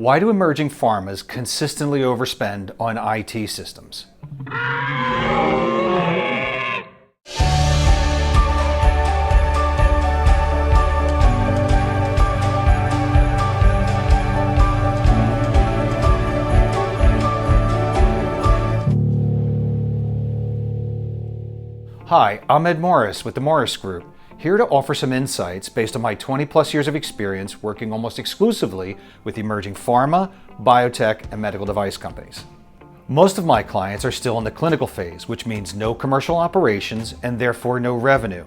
Why do emerging pharmas consistently overspend on IT systems? Hi, I'm Ed Morris with the Morris Group, here to offer some insights based on my 20+ years of experience working almost exclusively with emerging pharma, biotech, and medical device companies. Most of my clients are still in the clinical phase, which means no commercial operations and therefore no revenue.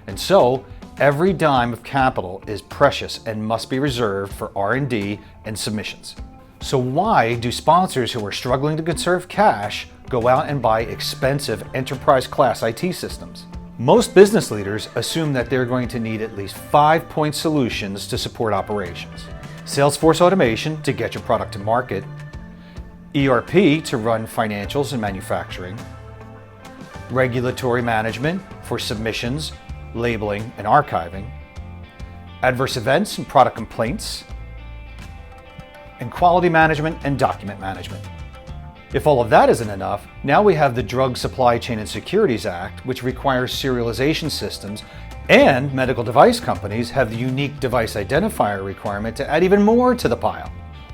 And so, every dime of capital is precious and must be reserved for R&D and submissions. So why do sponsors who are struggling to conserve cash go out and buy expensive enterprise-class IT systems? Most business leaders assume that they're going to need at least 5-point solutions to support operations. Salesforce automation to get your product to market, ERP to run financials and manufacturing, regulatory management for submissions, labeling, and archiving, adverse events and product complaints, and quality management and document management. If all of that isn't enough, now we have the Drug Supply Chain and Securities Act, which requires serialization systems, and medical device companies have the unique device identifier requirement to add even more to the pile.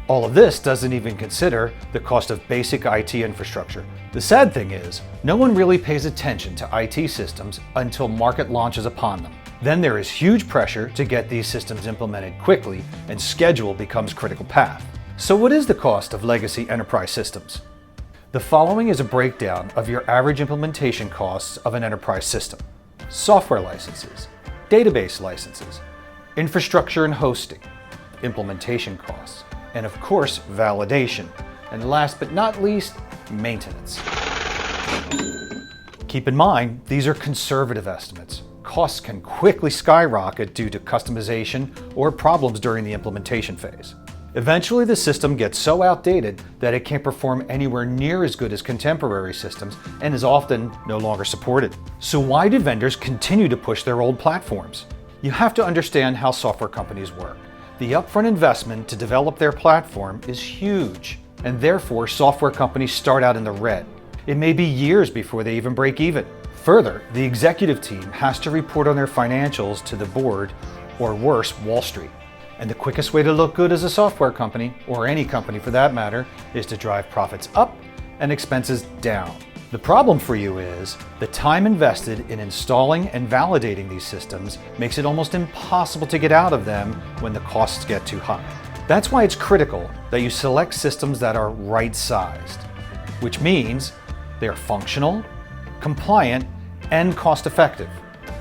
All of this doesn't even consider the cost of basic IT infrastructure. The sad thing is, no one really pays attention to IT systems until market launches upon them. Then there is huge pressure to get these systems implemented quickly, and schedule becomes critical path. So what is the cost of legacy enterprise systems? The following is a breakdown of your average implementation costs of an enterprise system. Software licenses, database licenses, infrastructure and hosting, implementation costs, and of course, validation. And last but not least, maintenance. Keep in mind, these are conservative estimates. Costs can quickly skyrocket due to customization or problems during the implementation phase. Eventually, the system gets so outdated that it can't perform anywhere near as good as contemporary systems and is often no longer supported. So why do vendors continue to push their old platforms? You have to understand how software companies work. The upfront investment to develop their platform is huge, and therefore software companies start out in the red. It may be years before they even break even. Further, the executive team has to report on their financials to the board, or worse, Wall Street. And the quickest way to look good as a software company, or any company for that matter, is to drive profits up and expenses down. The problem for you is the time invested in installing and validating these systems makes it almost impossible to get out of them when the costs get too high. That's why it's critical that you select systems that are right-sized, which means they are functional, compliant, and cost-effective.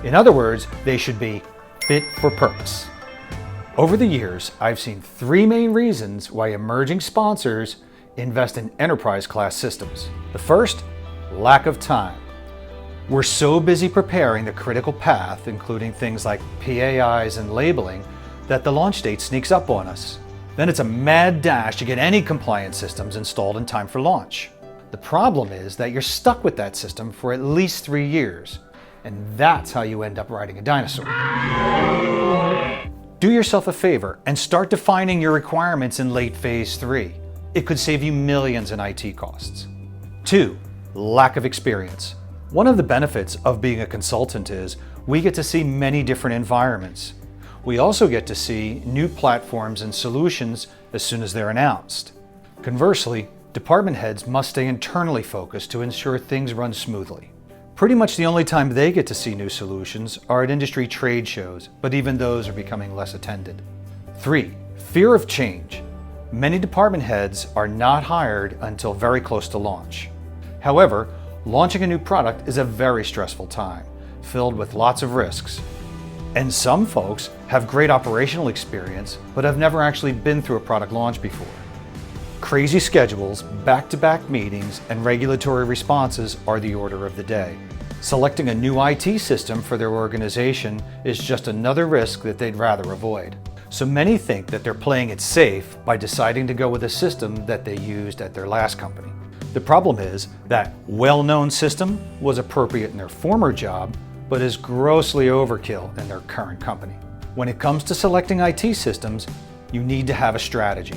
In other words, they should be fit for purpose. Over the years, I've seen 3 main reasons why emerging sponsors invest in enterprise-class systems. The first, lack of time. We're so busy preparing the critical path, including things like PAIs and labeling, that the launch date sneaks up on us. Then it's a mad dash to get any compliance systems installed in time for launch. The problem is that you're stuck with that system for at least 3 years, and that's how you end up riding a dinosaur. Do yourself a favor and start defining your requirements in late phase 3. It could save you millions in IT costs. 2, lack of experience. One of the benefits of being a consultant is we get to see many different environments. We also get to see new platforms and solutions as soon as they're announced. Conversely, department heads must stay internally focused to ensure things run smoothly. Pretty much the only time they get to see new solutions are at industry trade shows, but even those are becoming less attended. 3, fear of change. Many department heads are not hired until very close to launch. However, launching a new product is a very stressful time, filled with lots of risks. And some folks have great operational experience, but have never actually been through a product launch before. Crazy schedules, back-to-back meetings, and regulatory responses are the order of the day. Selecting a new IT system for their organization is just another risk that they'd rather avoid. So many think that they're playing it safe by deciding to go with a system that they used at their last company. The problem is that well-known system was appropriate in their former job, but is grossly overkill in their current company. When it comes to selecting IT systems, you need to have a strategy.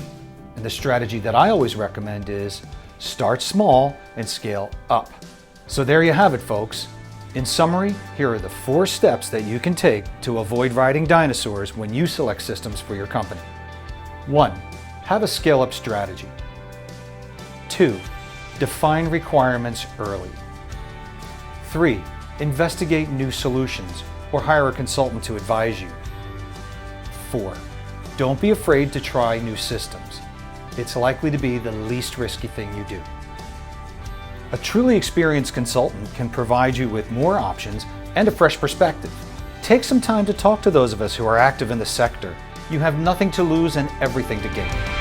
And the strategy that I always recommend is start small and scale up. So there you have it, folks. In summary, here are the 4 steps that you can take to avoid riding dinosaurs when you select systems for your company. 1. Have a scale-up strategy. 2. Define requirements early. 3. Investigate new solutions or hire a consultant to advise you. 4. Don't be afraid to try new systems. It's likely to be the least risky thing you do. A truly experienced consultant can provide you with more options and a fresh perspective. Take some time to talk to those of us who are active in the sector. You have nothing to lose and everything to gain.